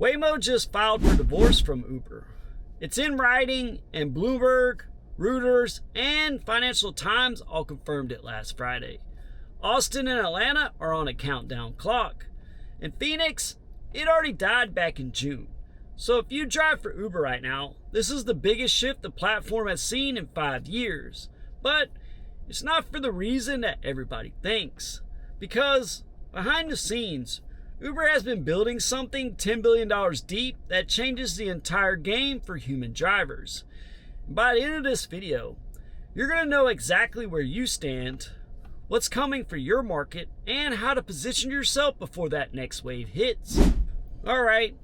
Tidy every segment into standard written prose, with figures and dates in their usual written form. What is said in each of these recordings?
Waymo just filed for divorce from Uber. It's in writing, and Bloomberg, Reuters, and Financial Times all confirmed it last Friday. Austin and Atlanta are on a countdown clock. In Phoenix, it already died back in June. So if you drive for Uber right now, this is the biggest shift the platform has seen in 5 years. But it's not for the reason that everybody thinks. Because behind the scenes, Uber has been building something $10 billion deep that changes the entire game for human drivers. And by the end of this video, you're going to know exactly where you stand, what's coming for your market, and how to position yourself before that next wave hits. Alright,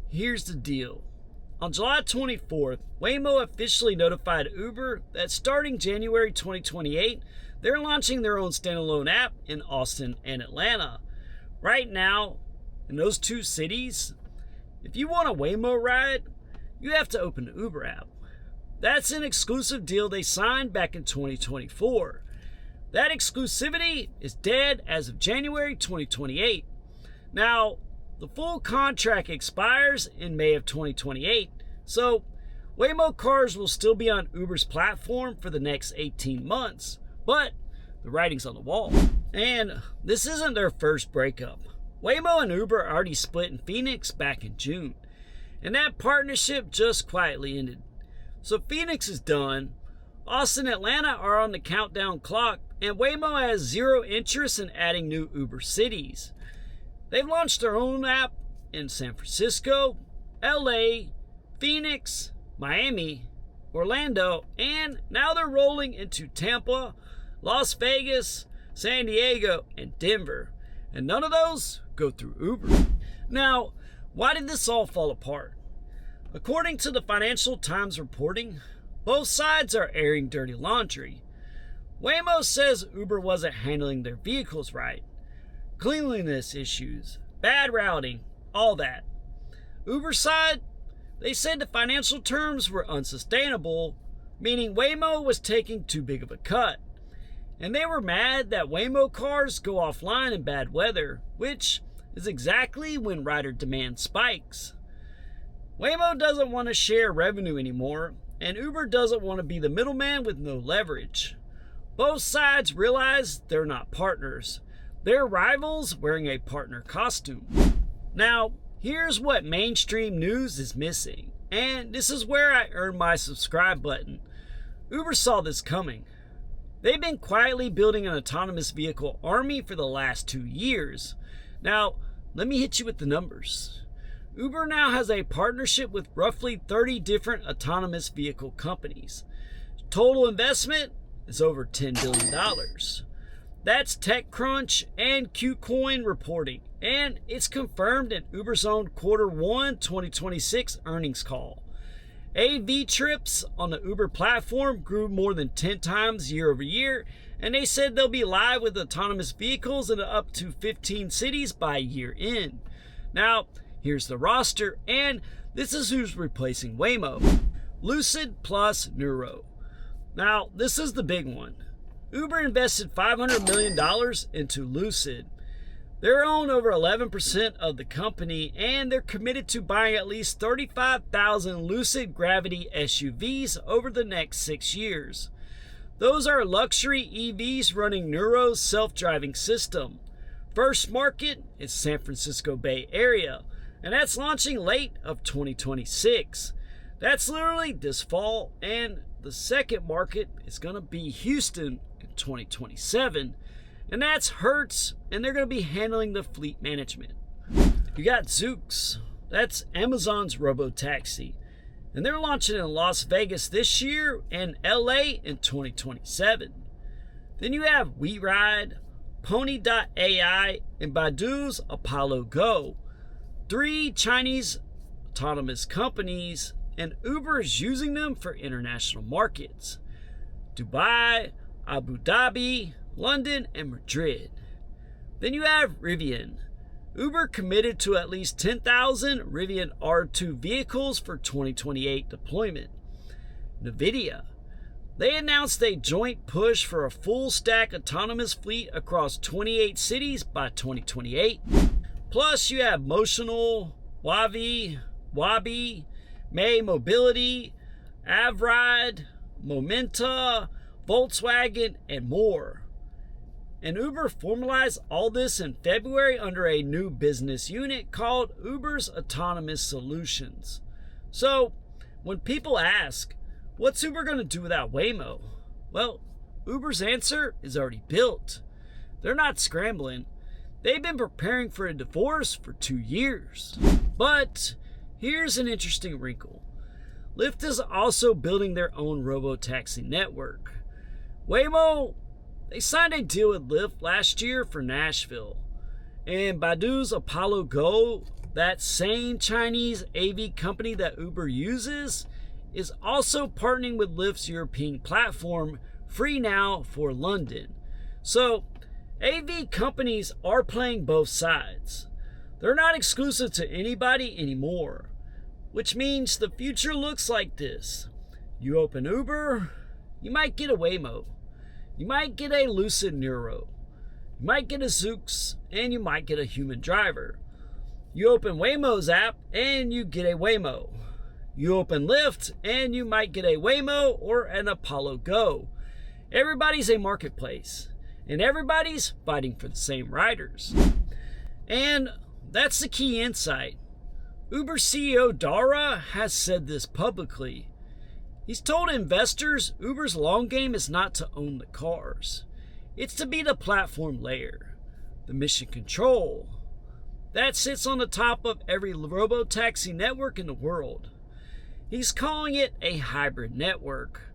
here's the deal. On July 24th, Waymo officially notified Uber that starting January 2028, they're launching their own standalone app in Austin and Atlanta. Right now, in those two cities, if you want a Waymo ride, you have to open the Uber app. That's an exclusive deal they signed back in 2024. That exclusivity is dead as of January 2028. Now, the full contract expires in May of 2028, so Waymo cars will still be on Uber's platform for the next 18 months, but the writing's on the wall. And this isn't their first breakup. Waymo and Uber already split in Phoenix back in June, and that partnership just quietly ended. So Phoenix is done, Austin and Atlanta are on the countdown clock, and Waymo has zero interest in adding new Uber cities. They've launched their own app in San Francisco, LA, Phoenix, Miami, Orlando, and now they're rolling into Tampa, Las Vegas, San Diego, and Denver. And none of those go through Uber. Now, why did this all fall apart? According to the Financial Times reporting, both sides are airing dirty laundry. Waymo says Uber wasn't handling their vehicles right. Cleanliness issues, bad routing, all that. Uber side, they said the financial terms were unsustainable, meaning Waymo was taking too big of a cut. And they were mad that Waymo cars go offline in bad weather, which is exactly when rider demand spikes. Waymo doesn't want to share revenue anymore, and Uber doesn't want to be the middleman with no leverage. Both sides realize they're not partners. They're rivals wearing a partner costume. Now, here's what mainstream news is missing, and this is where I earned my subscribe button. Uber saw this coming. They've been quietly building an autonomous vehicle army for the last 2 years. Now, let me hit you with the numbers. Uber now has a partnership with roughly 30 different autonomous vehicle companies. Total investment is over $10 billion. That's TechCrunch and KuCoin reporting, and it's confirmed in Uber's own Q1 2026 earnings call. AV trips on the Uber platform grew more than 10 times year over year, and they said they'll be live with autonomous vehicles in up to 15 cities by year end. Now, here's the roster, and this is who's replacing Waymo. Lucid plus Nuro. Now, this is the big one. Uber invested $500 million into Lucid. They're own over 11% of the company, and they're committed to buying at least 35,000 Lucid Gravity SUVs over the next 6 years. Those are luxury EVs running Nuro's self-driving system. First market is San Francisco Bay Area, and that's launching late of 2026. That's literally this fall, and the second market is going to be Houston in 2027. And that's Hertz, and they're going to be handling the fleet management. You got Zoox, that's Amazon's robo-taxi, and they're launching in Las Vegas this year and LA in 2027. Then you have WeRide, Pony.ai, and Baidu's Apollo Go. 3 Chinese autonomous companies, and Uber is using them for international markets. Dubai, Abu Dhabi, London, and Madrid. Then you have Rivian. Uber committed to at least 10,000 Rivian R2 vehicles for 2028 deployment. NVIDIA. They announced a joint push for a full-stack autonomous fleet across 28 cities by 2028. Plus, you have Motional, Wabi, May Mobility, Avride, Momenta, Volkswagen, and more. And Uber formalized all this in February under a new business unit called Uber's Autonomous Solutions. So, when people ask, what's Uber going to do without Waymo? Well, Uber's answer is already built. They're not scrambling. They've been preparing for a divorce for 2 years. But here's an interesting wrinkle. Lyft is also building their own robo-taxi network. Waymo, they signed a deal with Lyft last year for Nashville. And Baidu's Apollo Go, that same Chinese AV company that Uber uses, is also partnering with Lyft's European platform, FreeNow, for London. So, AV companies are playing both sides. They're not exclusive to anybody anymore, which means the future looks like this. You open Uber, you might get a Waymo. You might get a Lucid Neuro. You might get a Zoox, and you might get a human driver. You open Waymo's app, and you get a Waymo. You open Lyft, and you might get a Waymo or an Apollo Go. Everybody's a marketplace, and everybody's fighting for the same riders. And that's the key insight. Uber CEO Dara has said this publicly. He's told investors Uber's long game is not to own the cars. It's to be the platform layer, the mission control, that sits on the top of every robo-taxi network in the world. He's calling it a hybrid network.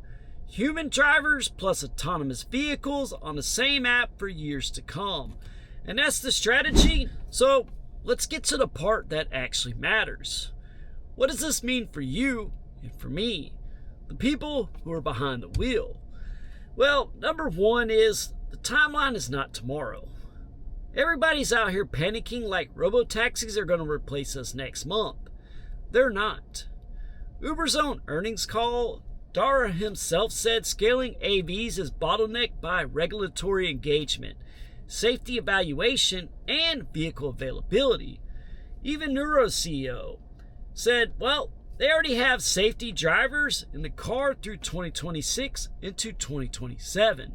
Human drivers plus autonomous vehicles on the same app for years to come. And that's the strategy. So let's get to the part that actually matters. What does this mean for you and for me, the people who are behind the wheel? Well, number one is the timeline is not tomorrow. Everybody's out here panicking like robo-taxis are going to replace us next month. They're not. Uber's own earnings call, Dara himself said scaling AVs is bottlenecked by regulatory engagement, safety evaluation, and vehicle availability. Even Neuro's CEO said, well, they already have safety drivers in the car through 2026 into 2027.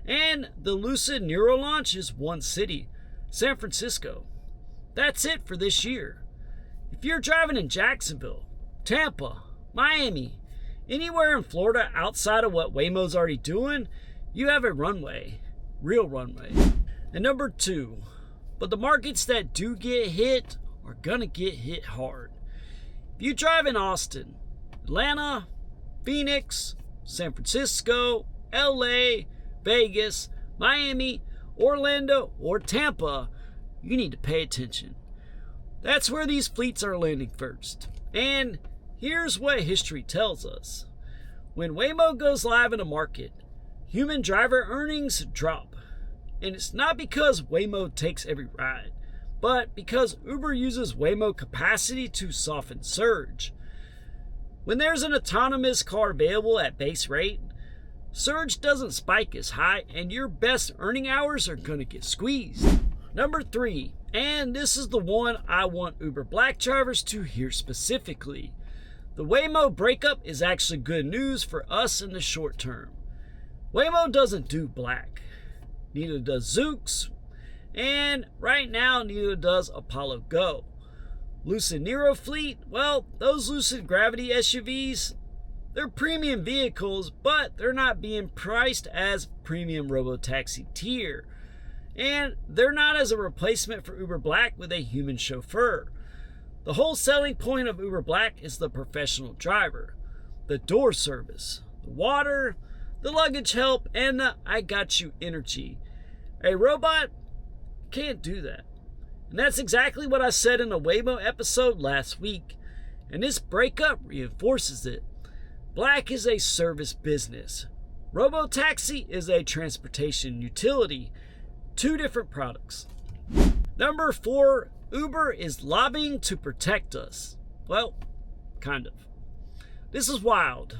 And the Lucid Neuro launch is one city, San Francisco. That's it for this year. If you're driving in Jacksonville, Tampa, Miami, anywhere in Florida outside of what Waymo's already doing, you have a runway, real runway. And number two, but the markets that do get hit are gonna get hit hard. If you drive in Austin, Atlanta, Phoenix, San Francisco, LA, Vegas, Miami, Orlando, or Tampa, you need to pay attention. That's where these fleets are landing first. And here's what history tells us. When Waymo goes live in a market, human driver earnings drop. And it's not because Waymo takes every ride, but because Uber uses Waymo capacity to soften surge. When there's an autonomous car available at base rate, surge doesn't spike as high and your best earning hours are going to get squeezed. Number three, and this is the one I want Uber Black drivers to hear specifically. The Waymo breakup is actually good news for us in the short term. Waymo doesn't do black. Neither does Zoox. And right now, neither does Apollo Go. Lucid Neuro fleet, well, those Lucid Gravity SUVs, they're premium vehicles, but they're not being priced as premium robotaxi tier. And they're not as a replacement for Uber Black with a human chauffeur. The whole selling point of Uber Black is the professional driver, the door service, the water, the luggage help, and the I got you energy. A robot can't do that. And that's exactly what I said in a Waymo episode last week. And this breakup reinforces it. Black is a service business. Robotaxi is a transportation utility. Two different products. Number four, Uber is lobbying to protect us. Well, kind of. This is wild.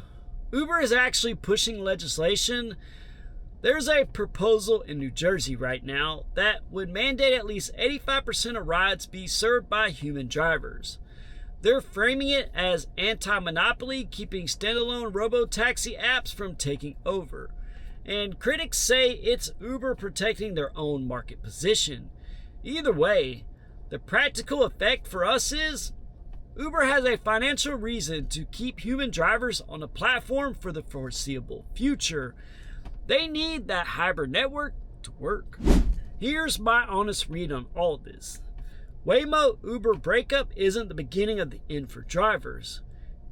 Uber is actually pushing legislation There's a proposal in New Jersey right now that would mandate at least 85% of rides be served by human drivers. They're framing it as anti-monopoly, keeping standalone robo-taxi apps from taking over. And critics say it's Uber protecting their own market position. Either way, the practical effect for us is Uber has a financial reason to keep human drivers on the platform for the foreseeable future. They need that hybrid network to work. Here's my honest read on all of this. Waymo Uber breakup isn't the beginning of the end for drivers.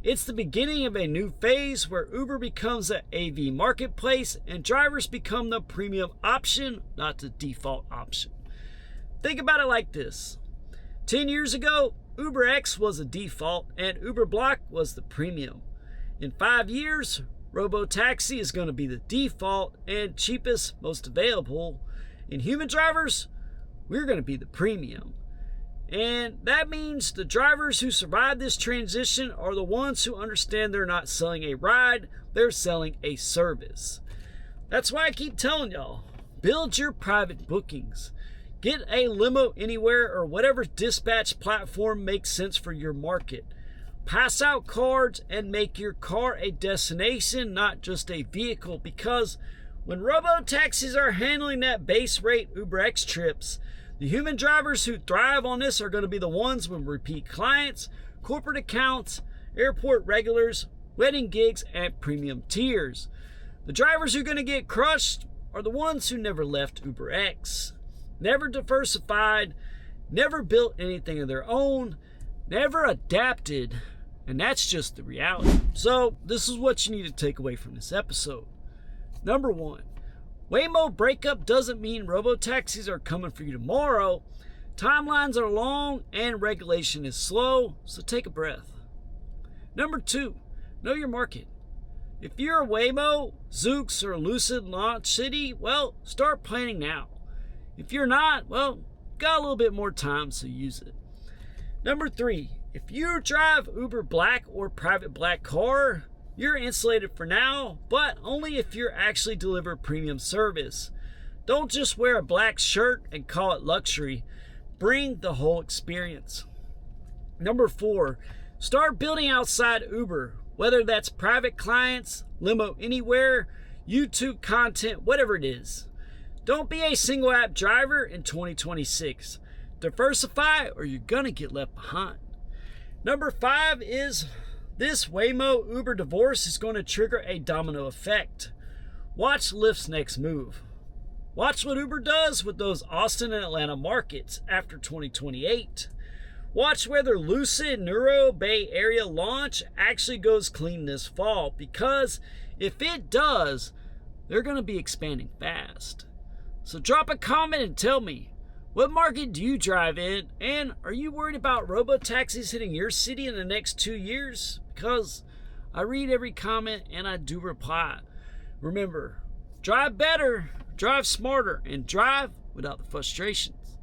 It's the beginning of a new phase where Uber becomes an AV marketplace and drivers become the premium option, not the default option. Think about it like this. 10 years ago, UberX was the default and Uber Block was the premium. In 5 years, Robotaxi is going to be the default and cheapest, most available. And human drivers, we're going to be the premium. And that means the drivers who survive this transition are the ones who understand they're not selling a ride, they're selling a service. That's why I keep telling y'all, build your private bookings. Get a limo anywhere or whatever dispatch platform makes sense for your market. Pass out cards and make your car a destination, not just a vehicle, because when robo-taxis are handling that base rate UberX trips, the human drivers who thrive on this are going to be the ones with repeat clients, corporate accounts, airport regulars, wedding gigs, and premium tiers. The drivers who are going to get crushed are the ones who never left UberX, never diversified, never built anything of their own, never adapted, and that's just the reality. So this is what you need to take away from this episode. Number 1. Waymo breakup doesn't mean robo-taxis are coming for you tomorrow. Timelines are long and regulation is slow, so take a breath. Number 2, know your market. If you're a Waymo, Zoox, or Lucid Launch City, well, start planning now. If you're not, well, got a little bit more time, so use it. Number 3, if you drive Uber Black or private black car, you're insulated for now, but only if you're actually deliver premium service. Don't just wear a black shirt and call it luxury. Bring the whole experience. Number 4, start building outside Uber, whether that's private clients, limo anywhere, YouTube content, whatever it is. Don't be a single app driver in 2026. Diversify or you're gonna get left behind. Number 5 is this Waymo Uber divorce is going to trigger a domino effect. Watch Lyft's next move. Watch what Uber does with those Austin and Atlanta markets after 2028. Watch whether Lucid Neuro Bay Area launch actually goes clean this fall, because if it does, they're going to be expanding fast. So drop a comment and tell me, what market do you drive in? And are you worried about robo-taxis hitting your city in the next 2 years? Because I read every comment and I do reply. Remember, drive better, drive smarter, and drive without the frustrations.